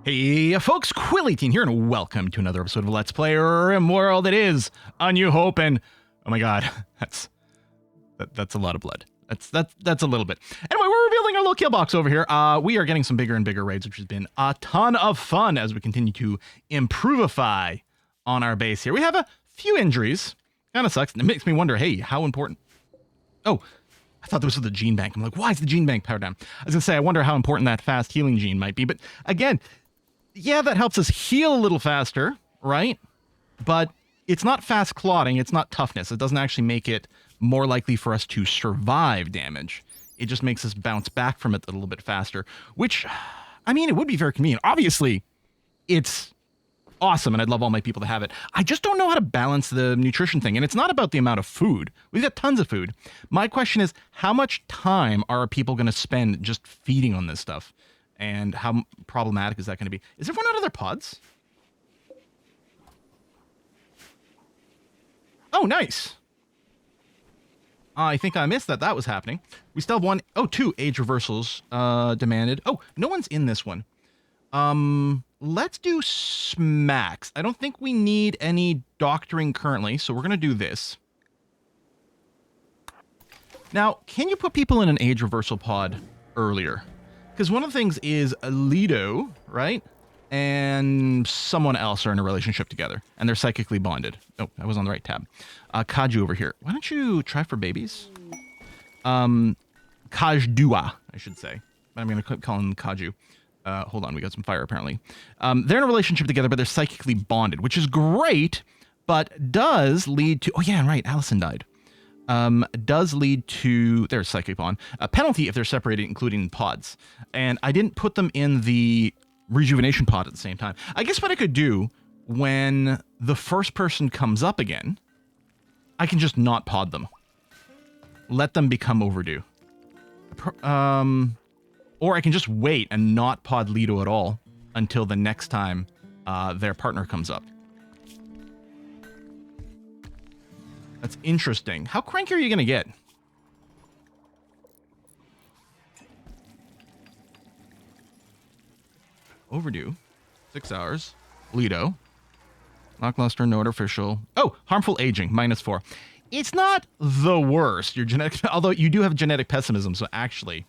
Hey folks, Quilly18 here, and welcome to another episode of Let's Play RimWorld. It is A New Hope, and oh my god, that's a lot of blood. That's a little bit. Anyway, we're rebuilding our little kill box over here. We are getting some bigger and bigger raids, which has been a ton of fun as we continue to improvify on our base here. We have a few injuries. Kind of sucks. It makes me wonder, hey, how important... Oh, I thought this was the gene bank. I'm like, why is the gene bank powered down? I was going to say, I wonder how important that fast healing gene might be. But again, yeah, that helps us heal a little faster, right? But it's not fast clotting. It's not toughness. It doesn't actually make it more likely for us to survive damage. It just makes us bounce back from it a little bit faster, which, I mean, it would be very convenient. Obviously, it's awesome, and I'd love all my people to have it. I just don't know how to balance the nutrition thing, and it's not about the amount of food. We've got tons of food. My question is, how much time are people going to spend just feeding on this stuff? And how problematic is that going to be? Is everyone out of their pods? Oh, nice. I think I missed that was happening. We still have two age reversals demanded. Oh, no one's in this one. Let's do smacks. I don't think we need any doctoring currently, so we're going to do this. Now, can you put people in an age reversal pod earlier? Because one of the things is Lido, right? And someone else are in a relationship together, and they're psychically bonded. Oh, I was on the right tab. Kaju over here. Why don't you try for babies? Kajdua, I should say. But I'm going to call him Kaju. Hold on, we got some fire apparently. They're in a relationship together, but they're psychically bonded, which is great, but does lead to... Oh yeah, right, Allison died. Does lead to their psychic bond, a penalty if they're separated, including pods. And I didn't put them in the rejuvenation pod at the same time. I guess what I could do when the first person comes up again, I can just not pod them. Let them become overdue. Or I can just wait and not pod Lido at all until the next time their partner comes up. That's interesting. How cranky are you going to get? Overdue. 6 hours. Lido. Lackluster, no artificial. Oh, harmful aging. -4. It's not the worst. Your genetic, although you do have genetic pessimism, so actually,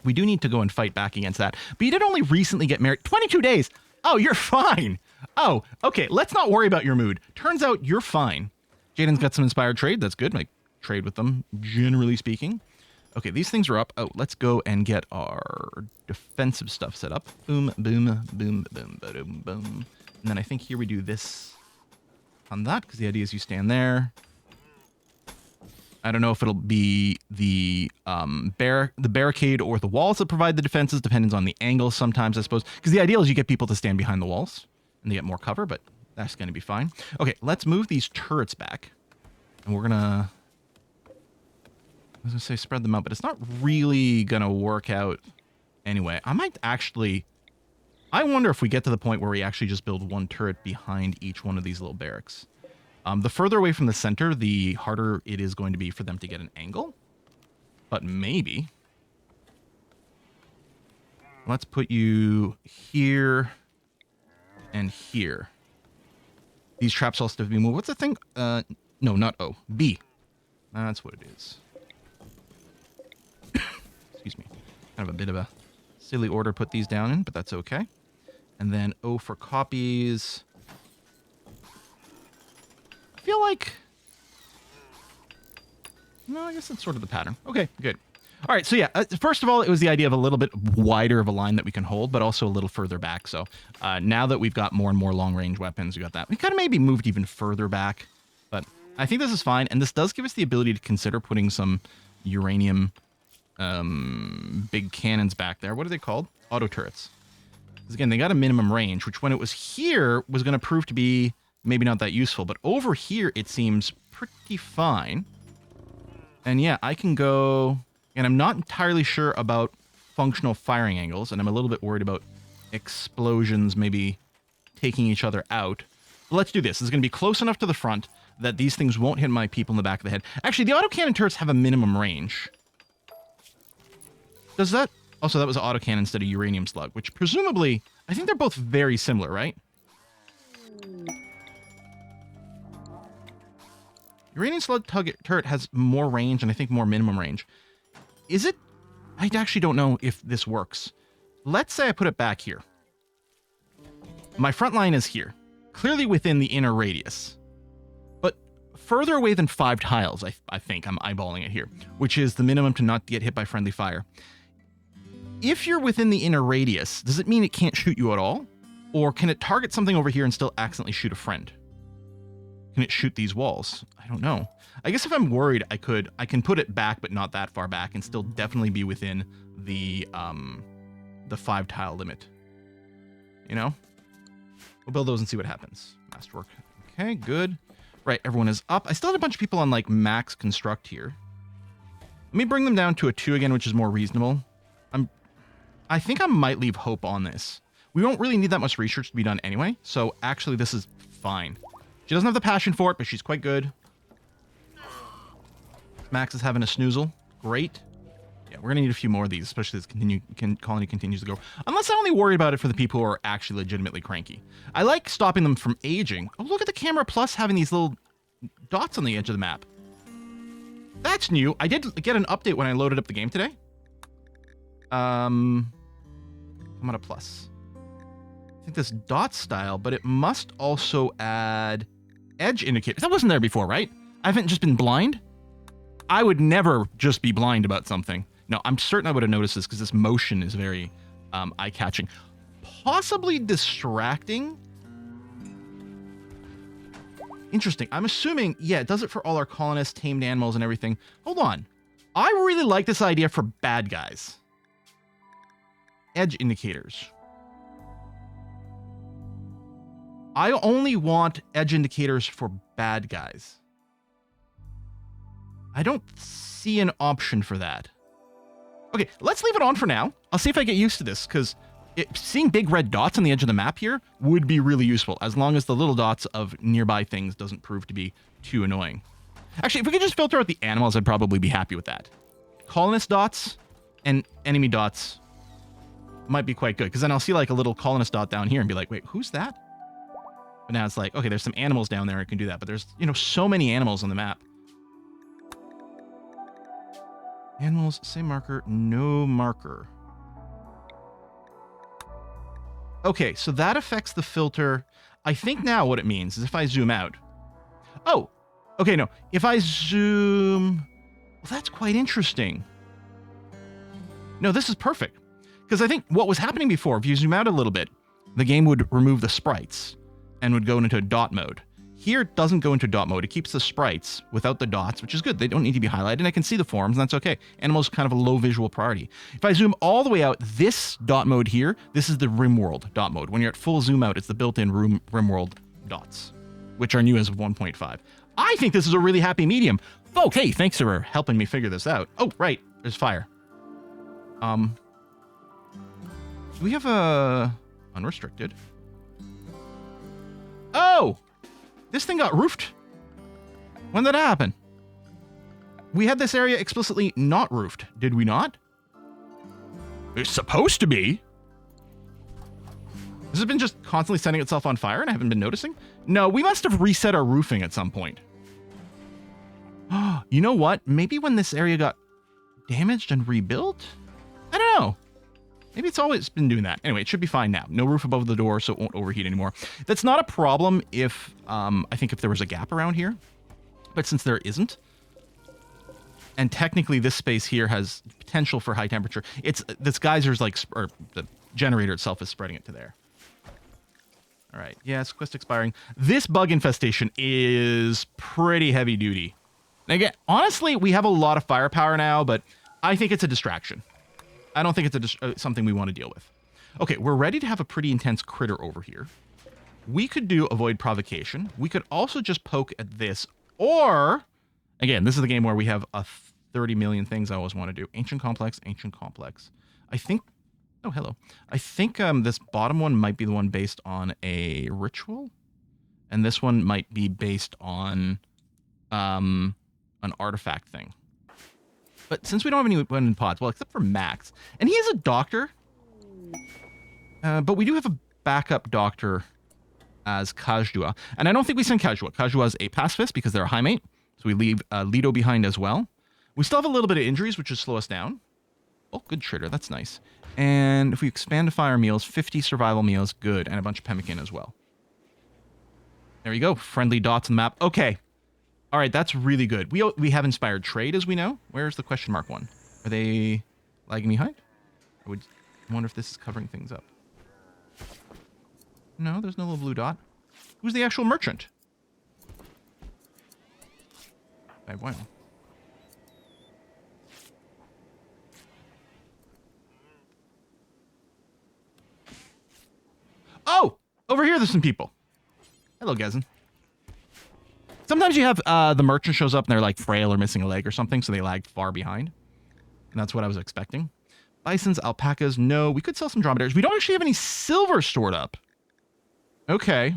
we do need to go and fight back against that. But you did only recently get married. 22 days. Oh, you're fine. Oh, okay. Let's not worry about your mood. Turns out you're fine. Jaden's got some inspired trade. That's good. I trade with them, generally speaking. Okay, these things are up. Oh, let's go and get our defensive stuff set up. Boom, boom, boom, boom, boom, boom. And then I think here we do this on that, because the idea is you stand there. I don't know if it'll be the barricade or the walls that provide the defenses, depends on the angle sometimes, I suppose. Because the ideal is you get people to stand behind the walls, and they get more cover, but that's going to be fine. Okay, let's move these turrets back. And we're going to... I was going to say spread them out, but it's not really going to work out anyway. I might actually... I wonder if we get to the point where we actually just build one turret behind each one of these little barracks. The further away from the center, the harder it is going to be for them to get an angle. But maybe. Let's put you here and here. These traps all still have to be moved. What's the thing? No, not O. B. That's what it is. Excuse me. Kind of a bit of a silly order to put these down in, but that's okay. And then O for copies. I feel like... No, I guess that's sort of the pattern. Okay, good. All right, so yeah, first of all, it was the idea of a little bit wider of a line that we can hold, but also a little further back. So now that we've got more and more long-range weapons, we got that. We kind of maybe moved even further back, but I think this is fine. And this does give us the ability to consider putting some uranium big cannons back there. What are they called? Auto turrets. Because again, they got a minimum range, which when it was here was going to prove to be maybe not that useful. But over here, it seems pretty fine. And yeah, I can go... And I'm not entirely sure about functional firing angles, and I'm a little bit worried about explosions maybe taking each other out. But let's do this. This is going to be close enough to the front that these things won't hit my people in the back of the head. Actually, the autocannon turrets have a minimum range. Does that... Also, that was autocannon instead of uranium slug, which presumably, I think they're both very similar, right? Uranium slug turret has more range and I think more minimum range. Is it? I actually don't know if this works. Let's say I put it back here. My front line is here, clearly within the inner radius, but further away than 5 tiles, I think I'm eyeballing it here, which is the minimum to not get hit by friendly fire. If you're within the inner radius, does it mean it can't shoot you at all? Or can it target something over here and still accidentally shoot a friend? Can it shoot these walls? I don't know. I guess if I'm worried, I can put it back, but not that far back, and still definitely be within the 5 tile limit. You know? We'll build those and see what happens. Masterwork. Okay, good. Right, everyone is up. I still have a bunch of people on like max construct here. Let me bring them down to a 2 again, which is more reasonable. I think I might leave hope on this. We won't really need that much research to be done anyway, so actually this is fine. She doesn't have the passion for it, but she's quite good. Max is having a snoozle. Great. Yeah, we're going to need a few more of these, especially as colony continues to go. Unless I only worry about it for the people who are actually legitimately cranky. I like stopping them from aging. Oh, look at the camera plus having these little dots on the edge of the map. That's new. I did get an update when I loaded up the game today. I'm on a plus. I think this dot style, but it must also add edge indicators. That wasn't there before, right? I haven't just been blind. I would never just be blind about something. No, I'm certain I would have noticed this because this motion is very eye-catching. Possibly distracting. Interesting. I'm assuming, yeah, it does it for all our colonists, tamed animals, and everything. Hold on. I really like this idea for bad guys. Edge indicators. I only want edge indicators for bad guys. I don't see an option for that. Okay, let's leave it on for now. I'll see if I get used to this, because seeing big red dots on the edge of the map here would be really useful, as long as the little dots of nearby things doesn't prove to be too annoying. Actually, if we could just filter out the animals, I'd probably be happy with that. Colonist dots and enemy dots might be quite good, because then I'll see like a little colonist dot down here and be like, wait, who's that? But now it's like, okay, there's some animals down there, I can do that, but there's, you know, so many animals on the map. Animals, same marker, no marker. Okay, so that affects the filter. I think now what it means is if I zoom out. Oh, okay, no. If I zoom... Well, that's quite interesting. No, this is perfect. Because I think what was happening before, if you zoom out a little bit, the game would remove the sprites and would go into dot mode. Here, it doesn't go into dot mode. It keeps the sprites without the dots, which is good. They don't need to be highlighted, and I can see the forms, and that's okay. Animals kind of a low visual priority. If I zoom all the way out, this dot mode here, this is the RimWorld dot mode. When you're at full zoom out, it's the built-in RimWorld dots, which are new as of 1.5. I think this is a really happy medium. Folk, hey, thanks for helping me figure this out. Oh, right, there's fire. Do we have a unrestricted? Oh! This thing got roofed. When did that happen? We had this area explicitly not roofed, did we not? It's supposed to be. Has it been just constantly setting itself on fire and I haven't been noticing? No, we must have reset our roofing at some point. You know what? Maybe when this area got damaged and rebuilt? I don't know. Maybe it's always been doing that. Anyway, it should be fine now. No roof above the door, so it won't overheat anymore. That's not a problem if, I think if there was a gap around here. But since there isn't, and technically this space here has potential for high temperature, this geyser's like, or the generator itself is spreading it to there. All right, yes, quest expiring. This bug infestation is pretty heavy duty. And again, honestly, we have a lot of firepower now, but I think it's a distraction. I don't think it's something we want to deal with. Okay, we're ready to have a pretty intense critter over here. We could do avoid provocation. We could also just poke at this. Or, again, this is the game where we have 30 million things I always want to do. Ancient complex, ancient complex. I think... Oh, hello. I think this bottom one might be the one based on a ritual. And this one might be based on an artifact thing. But since we don't have anyone in pods, well, except for Max, and he is a doctor, but we do have a backup doctor as Kajua. And I don't think we send Kajua. Kajua is a pacifist because they're a high mate. So we leave Lido behind as well. We still have a little bit of injuries, which will slow us down. Oh, good trigger. That's nice. And if we expand to fire meals, 50 survival meals, good. And a bunch of pemmican as well. There you go. Friendly dots on the map. Okay. All right, that's really good. We have inspired trade, as we know. Where's the question mark one? Are they lagging behind? I wonder if this is covering things up. No, there's no little blue dot. Who's the actual merchant? I won. Oh! Over here there's some people. Hello, Gezin. Sometimes you have the merchant shows up and they're like frail or missing a leg or something, so they lag far behind. And that's what I was expecting. Bisons, alpacas, no. We could sell some dromedaries. We don't actually have any silver stored up. Okay.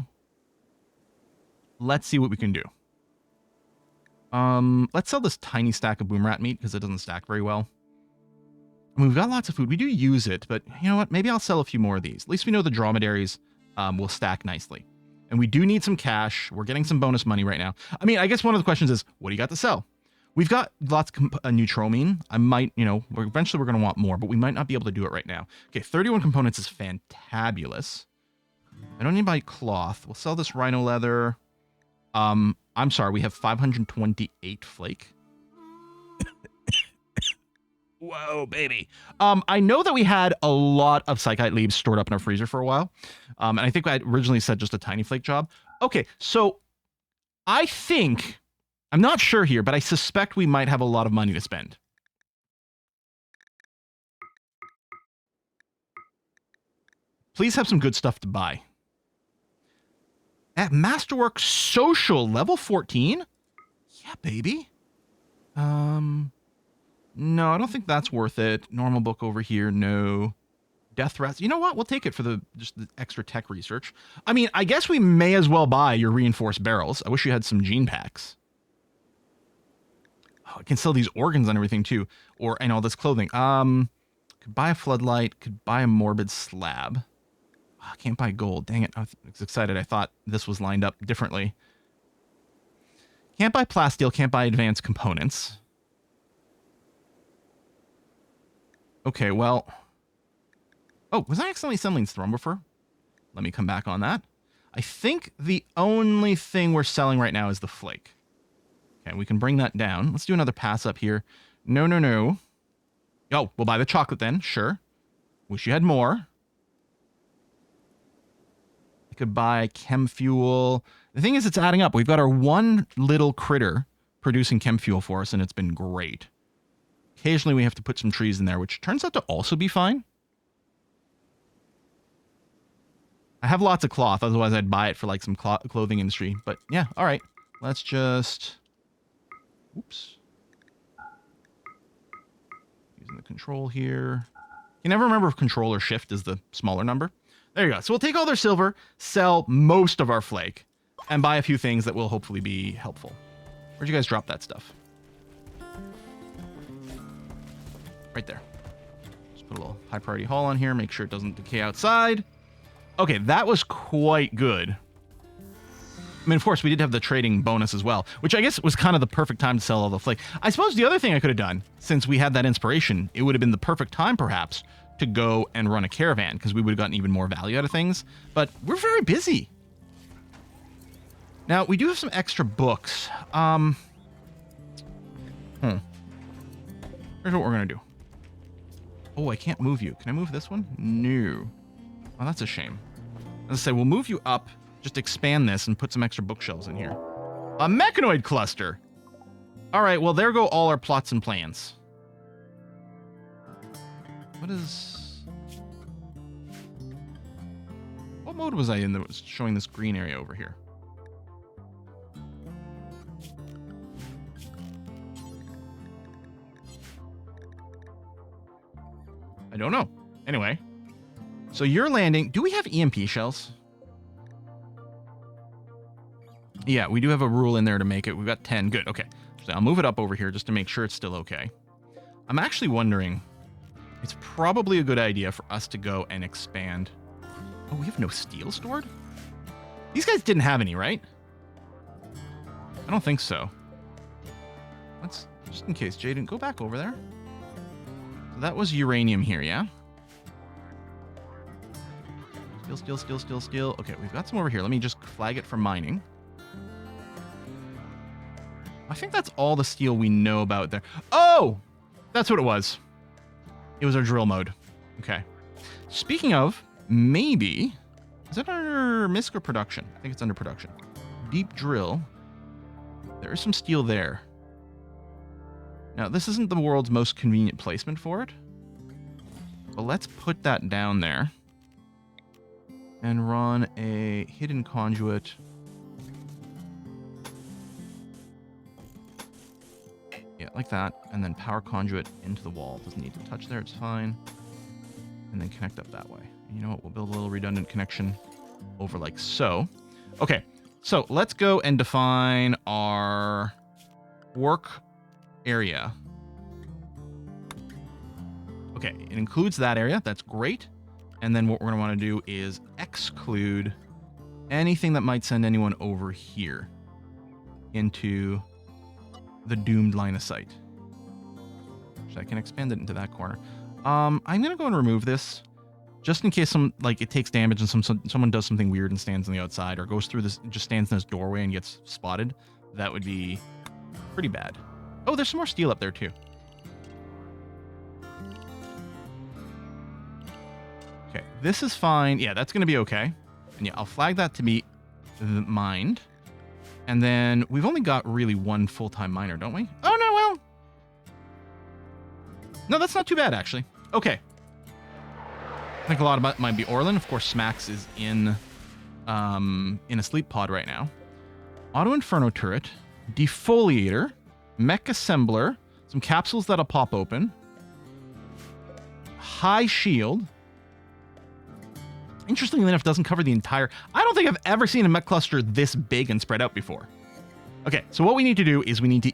Let's see what we can do. Let's sell this tiny stack of boom rat meat because it doesn't stack very well. I mean, we've got lots of food. We do use it, but you know what? Maybe I'll sell a few more of these. At least we know the dromedaries will stack nicely. And we do need some cash. We're getting some bonus money right now. I mean, I guess one of the questions is, what do you got to sell? We've got lots of neutromine. I might, you know, eventually we're going to want more, but we might not be able to do it right now. Okay, 31 components is fantabulous. I don't need to buy cloth. We'll sell this rhino leather. I'm sorry, we have 528 flake. Whoa, baby. I know that we had a lot of psychite leaves stored up in our freezer for a while. And I think I originally said just a tiny flake job. Okay, so I think, I'm not sure here, but I suspect we might have a lot of money to spend. Please have some good stuff to buy. At Masterwork Social, level 14? Yeah, baby. No, I don't think that's worth it. Normal book over here, no. Death threats. You know what? We'll take it for just the extra tech research. I mean, I guess we may as well buy your reinforced barrels. I wish you had some gene packs. Oh, I can sell these organs and everything too. And all this clothing. Could buy a floodlight. Could buy a morbid slab. Oh, I can't buy gold. Dang it. I was excited. I thought this was lined up differently. Can't buy plasteel. Can't buy advanced components. Okay, well... Oh, was I accidentally selling Thrombifer? Let me come back on that. I think the only thing we're selling right now is the flake. Okay, we can bring that down. Let's do another pass up here. No, no, no. Oh, we'll buy the chocolate then. Sure. Wish you had more. I could buy chem fuel. The thing is, it's adding up. We've got our one little critter producing chem fuel for us, and it's been great. Occasionally, we have to put some trees in there, which turns out to also be fine. I have lots of cloth, otherwise I'd buy it for like some clothing industry. But yeah, all right. Let's just... Oops. Using the control here. You never remember if control or shift is the smaller number. There you go. So we'll take all their silver, sell most of our flake, and buy a few things that will hopefully be helpful. Where'd you guys drop that stuff? Right there. Just put a little high priority haul on here, make sure it doesn't decay outside. Okay, that was quite good. I mean, of course, we did have the trading bonus as well, which I guess was kind of the perfect time to sell all the flake. I suppose the other thing I could have done, since we had that inspiration, it would have been the perfect time, perhaps, to go and run a caravan, because we would have gotten even more value out of things. But we're very busy. Now, we do have some extra books. Here's what we're going to do. Oh, I can't move you. Can I move this one? No. Oh, that's a shame. Let's say we'll move you up, just expand this and put some extra bookshelves in here. A mechanoid cluster. All right, well, there go all our plots and plans. What mode was I in that was showing this green area over here? I don't know. Anyway. So you're landing. Do we have EMP shells? Yeah, we do have a rule in there to make it. We've got 10. Good. Okay. So I'll move it up over here just to make sure it's still okay. I'm actually wondering, it's probably a good idea for us to go and expand. Oh, we have no steel stored? These guys didn't have any, right? I don't think so. Let's, just in case, Jaden, go back over there. So that was uranium here, yeah? Steel. Okay, we've got some over here. Let me just flag it for mining. I think that's all the steel we know about there. Oh! That's what it was. It was our drill mode. Okay. Speaking of, maybe... Is that under MISC or production? I think it's under production. Deep drill. There is some steel there. Now, this isn't the world's most convenient placement for it. But let's put that down there. And run a hidden conduit. Yeah, like that. And then power conduit into the wall. Doesn't need to touch there, it's fine. And then connect up that way. You know what? We'll build a little redundant connection over like so. Okay, so let's go and define our work area. Okay, it includes that area. That's great. And then what we're going to want to do is exclude anything that might send anyone over here into the doomed line of sight. So I can expand it into that corner. I'm going to go and remove this just in case it takes damage and someone does something weird and stands on the outside or goes through this, just stands in this doorway and gets spotted. That would be pretty bad. Oh, there's some more steel up there too. Okay, this is fine. Yeah, that's going to be okay. And yeah, I'll flag that to be mined. And then we've only got really one full-time miner, don't we? Oh, no, well. No, that's not too bad, actually. Okay. I think a lot of it might be Orlin. Of course, Smax is in a sleep pod right now. Auto Inferno turret, defoliator, mech assembler, some capsules that'll pop open, high shield. Interestingly enough, doesn't cover the entire... I don't think I've ever seen a mech cluster this big and spread out before. Okay, so what we need to do is we need to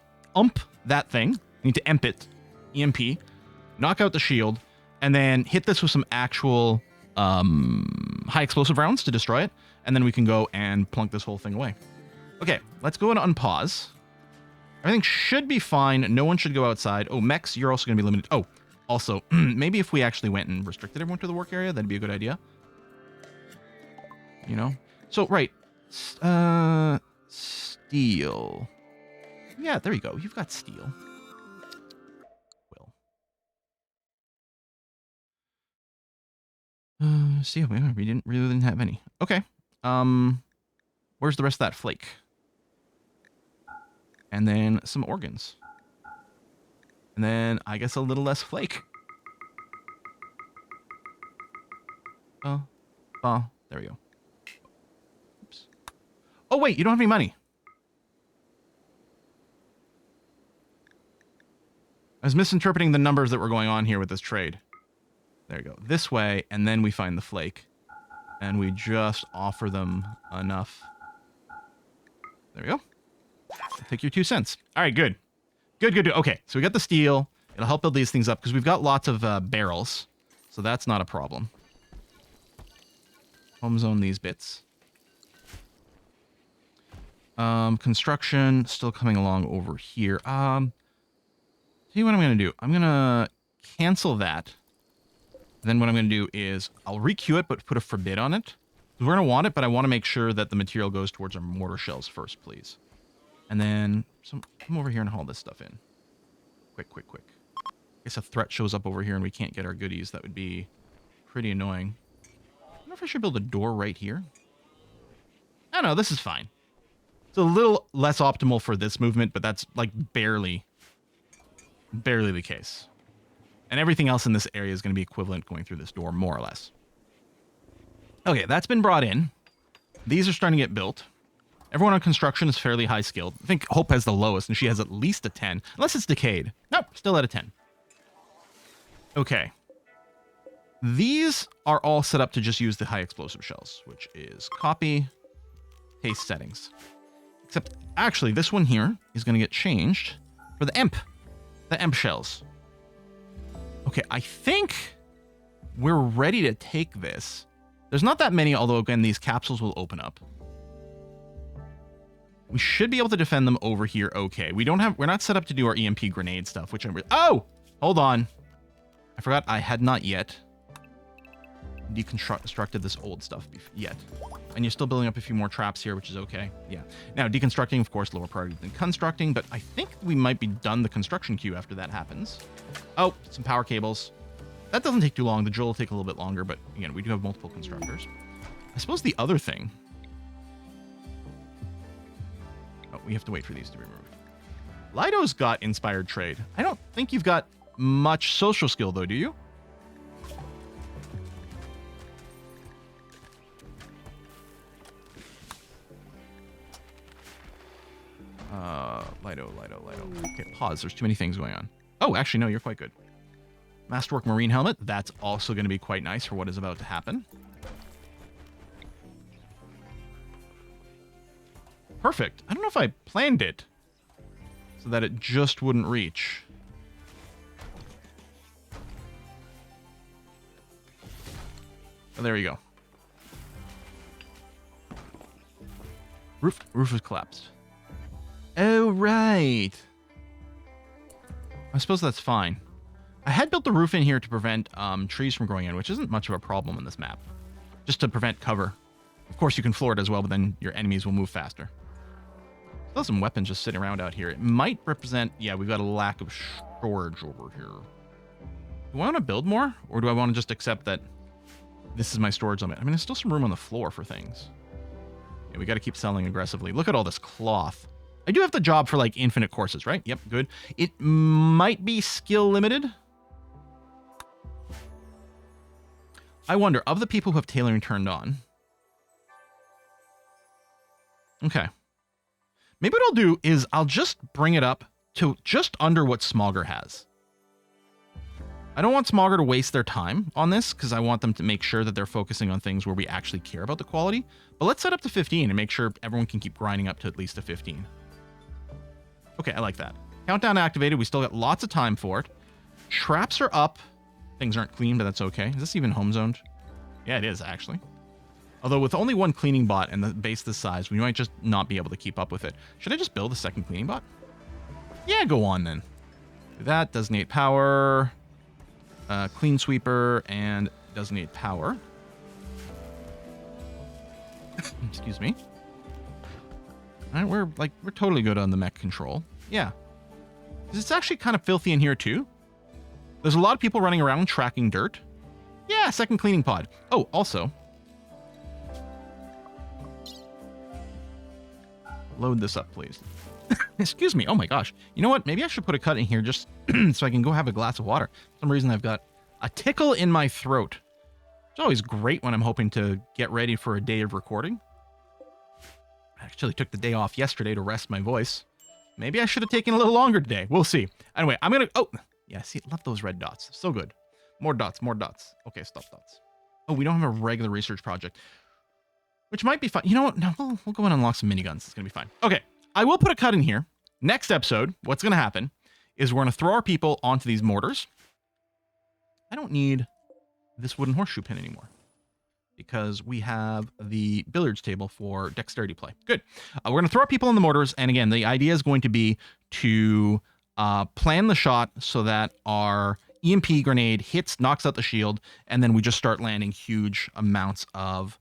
that thing. We need to it, EMP, knock out the shield, and then hit this with some actual high explosive rounds to destroy it, and then we can go and plunk this whole thing away. Okay, let's go and unpause. Everything should be fine. No one should go outside. Oh, mechs, you're also going to be limited. Oh, also, maybe if we actually went and restricted everyone to the work area, that'd be a good idea. You know? So, right. Steel. Yeah, there you go. You've got steel. Steel. We didn't have any. Okay. Where's the rest of that flake? And then some organs. And then, I guess, a little less flake. There we go. Oops. Oh, wait, you don't have any money. I was misinterpreting the numbers that were going on here with this trade. There you go. This way, and then we find the flake. And we just offer them enough. There we go. I'll take your 2 cents. All right, good. Good. Okay, so we got the steel. It'll help build these things up because we've got lots of barrels. So that's not a problem. Home zone these bits. Construction still coming along over here. Tell you what I'm going to do. I'm going to cancel that. Then what I'm going to do is I'll re-queue it, but put a forbid on it. We're going to want it, but I want to make sure that the material goes towards our mortar shells first, please. And then come over here and haul this stuff in. Quick. I guess a threat shows up over here and we can't get our goodies. That would be pretty annoying. I wonder if I should build a door right here. I don't know, this is fine. It's a little less optimal for this movement, but that's like barely the case. And everything else in this area is going to be equivalent going through this door, more or less. Okay, that's been brought in. These are starting to get built. Everyone on construction is fairly high skilled. I think Hope has the lowest, and she has at least a 10. Unless it's decayed. Nope, still at a 10. Okay. These are all set up to just use the high explosive shells, which is copy, paste settings. Except, actually, this one here is going to get changed for the EMP shells. Okay, I think we're ready to take this. There's not that many, although again, these capsules will open up. We should be able to defend them over here. Okay, we're not set up to do our EMP grenade stuff, which oh, hold on. I forgot I had not yet deconstructed this old stuff yet. And you're still building up a few more traps here, which is okay. Yeah. Now, deconstructing, of course, lower priority than constructing, but I think we might be done the construction queue after that happens. Oh, some power cables. That doesn't take too long. The drill will take a little bit longer, but again, we do have multiple constructors. I suppose the other thing... Oh, we have to wait for these to be removed. Lido's got inspired trade. I don't think you've got much social skill, though, do you? Lido. Okay, pause. There's too many things going on. Oh, actually, no, you're quite good. Masterwork Marine Helmet. That's also going to be quite nice for what is about to happen. Perfect. I don't know if I planned it so that it just wouldn't reach. Oh, there you go. Roof is collapsed. Oh, right. I suppose that's fine. I had built the roof in here to prevent trees from growing in, which isn't much of a problem in this map. Just to prevent cover. Of course, you can floor it as well, but then your enemies will move faster. There's some weapons just sitting around out here. It might represent... Yeah, we've got a lack of storage over here. Do I want to build more? Or do I want to just accept that this is my storage limit? I mean, there's still some room on the floor for things. Yeah, we got to keep selling aggressively. Look at all this cloth. I do have the job for, like, infinite courses, right? Yep, good. It might be skill limited. I wonder, of the people who have tailoring turned on... Okay. Maybe what I'll do is I'll just bring it up to just under what Smogger has. I don't want Smogger to waste their time on this because I want them to make sure that they're focusing on things where we actually care about the quality. But let's set up to 15 and make sure everyone can keep grinding up to at least a 15. Okay, I like that. Countdown activated. We still got lots of time for it. Traps are up. Things aren't clean, but that's okay. Is this even home zoned? Yeah, it is, actually. Although with only one cleaning bot and the base this size, we might just not be able to keep up with it. Should I just build a second cleaning bot? Yeah, go on then. Do that. Designate power. Clean sweeper and designate power. Excuse me. All right, we're totally good on the mech control. Yeah. It's actually kind of filthy in here too. There's a lot of people running around tracking dirt. Yeah, second cleaning pod. Oh, also. Load this up, please. Excuse me. Oh my gosh. You know what? Maybe I should put a cut in here just so I can go have a glass of water. For some reason I've got a tickle in my throat. It's always great when I'm hoping to get ready for a day of recording. I actually took the day off yesterday to rest my voice. Maybe I should have taken a little longer today. We'll see. Anyway, I'm going to... Oh, yeah, see, love those red dots. So good. More dots, more dots. Okay, stop dots. Oh, we don't have a regular research project, which might be fun. You know what? No, we'll go and unlock some miniguns. It's going to be fine. Okay, I will put a cut in here. Next episode, what's going to happen is we're going to throw our people onto these mortars. I don't need this wooden horseshoe pin anymore because we have the billiards table for dexterity play. Good. We're going to throw our people in the mortars. And again, the idea is going to be to plan the shot so that our EMP grenade hits, knocks out the shield, and then we just start landing huge amounts of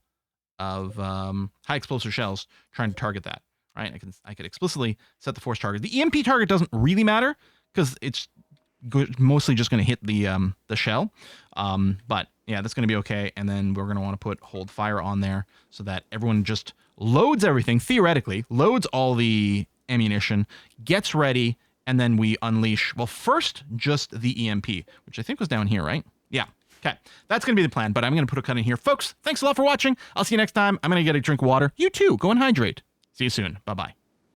high explosive shells trying to target that. Right? I could explicitly set the force target. The EMP target doesn't really matter because it's mostly just going to hit the shell. But yeah, that's going to be okay. And then we're going to want to put hold fire on there so that everyone just loads everything, theoretically, loads all the ammunition, gets ready, and then we unleash, well, first, just the EMP, which I think was down here, right? Yeah. Okay. That's going to be the plan, but I'm going to put a cut in here. Folks, thanks a lot for watching. I'll see you next time. I'm going to get a drink of water. You too. Go and hydrate. See you soon. Bye-bye.